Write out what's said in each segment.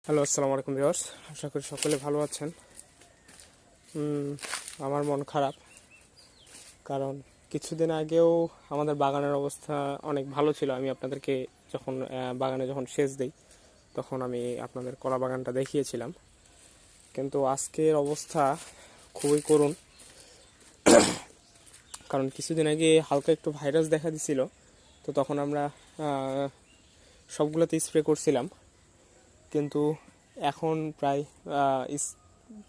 Hello, আসসালামু আলাইকুম viewers. আশা করি সকলে ভালো আছেন। আমার মন খারাপ, কারণ কিছুদিন আগেও আমাদের বাগানের অবস্থা অনেক ভালো ছিল। আমি আপনাদেরকে যখন বাগানে সেচ দিই, তখন আমি আপনাদের কলা বাগানটা দেখিয়েছিলাম। কিন্তু আজকের অবস্থা খুবই করুণ, কারণ কিছুদিন আগে হালকা একটু ভাইরাস দেখা দিছিল। তো তখন আমরা সবগুলোতে স্প্রে করছিলাম, কিন্তু এখন প্রায়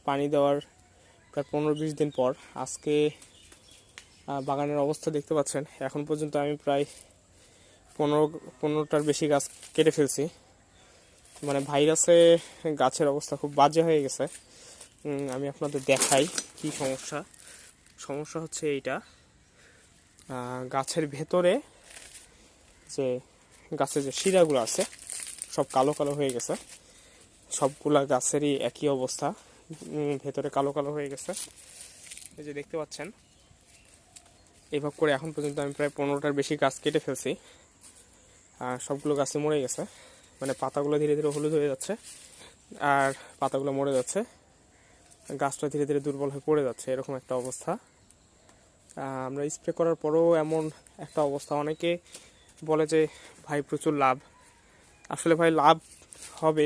পানি দেওয়ার প্রায় 15-20 দিন পর আজকে বাগানের অবস্থা দেখতে পাচ্ছেন। এখন পর্যন্ত আমি প্রায় 15টার বেশি গাছ কেটে ফেলছি। মানে ভাইরাসে গাছের অবস্থা খুব বাজে হয়ে গেছে। আমি আপনাদের দেখাই কি সমস্যা। সমস্যা হচ্ছে এইটা, গাছের ভেতরে যে গাছের যে শিরাগুলো আছে সব কালো কালো হয়ে গেছে। সবগুলা গাছেরই একই অবস্থা, ভেতরে কালো কালো হয়ে গেছে। এই যে দেখতে পাচ্ছেন, এইভাবে করে এখন পর্যন্ত আমি প্রায় 15টার বেশি গাছ কেটে ফেলছি। আর সবগুলো গাছে মরে গেছে, মানে পাতাগুলো ধীরে ধীরে হলুদ হয়ে যাচ্ছে আর পাতাগুলো মরে যাচ্ছে, গাছটা ধীরে ধীরে দুর্বল হয়ে পড়ে যাচ্ছে, এরকম একটা অবস্থা। আমরা স্প্রে করার পরেও এমন একটা অবস্থা। অনেকে বলে যে ভাই প্রচুর লাভ। আসলে ভাই লাভ হবে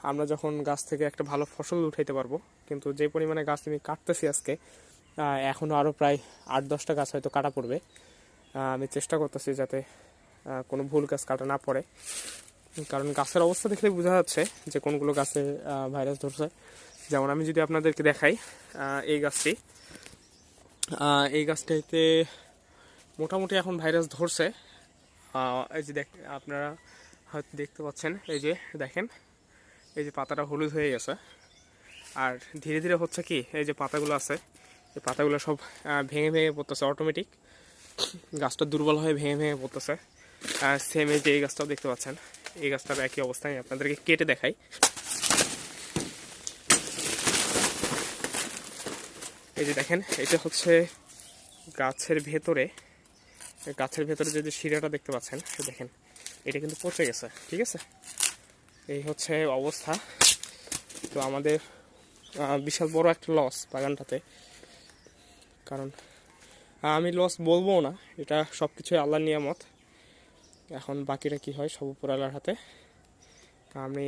আমরা যখন গাছ থেকে একটা ভালো ফসল উঠাইতে পারবো। কিন্তু যে পরিমাণে গাছ আমি কাটতেছি আজকে, এখনও আরও প্রায় 8-10টা গাছ হয়তো কাটা পড়বে। আমি চেষ্টা করতেছি যাতে কোনো ভুল গাছ কাটা না পড়ে, কারণ গাছের অবস্থা দেখলে বোঝা যাচ্ছে যে কোনগুলো গাছে ভাইরাস ধরছে। যেমন আমি যদি আপনাদেরকে দেখাই, এই গাছটাতে মোটামুটি এখন ভাইরাস ধরছে। এই যে আপনারা হয়তো দেখতে পাচ্ছেন, এই যে দেখেন, এই যে পাতাটা হলুদ হয়ে গেছে। আর ধীরে ধীরে হচ্ছে কি, এই যে পাতাগুলো আছে, এই পাতাগুলো সব ভেঙে ভেঙে পড়তেছে অটোমেটিক। গাছটা দুর্বল হয়ে ভেঙে ভেঙে পড়তেছে। আর সেম এই যে এই গাছটাও দেখতে পাচ্ছেন, এই গাছটার একই অবস্থা। আমি আপনাদেরকে কেটে দেখাই। এই যে দেখেন, এটা হচ্ছে গাছের ভেতরে যে শিরাটা দেখতে পাচ্ছেন, দেখেন এটা কিন্তু পচে গেছে। ঠিক আছে, এই হচ্ছে অবস্থা। তো আমাদের বিশাল বড় একটা লস বাগানটাতে। কারণ আমি লস বলবো না, এটা সব কিছুই আল্লাহর নিয়ামত। এখন বাকিটা কি হয় সব উপর আল্লাহর হাতে। আমি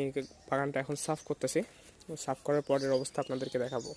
বাগানটা এখন সাফ করতেছি, সাফ করার পরের অবস্থা আপনাদেরকে দেখাবো।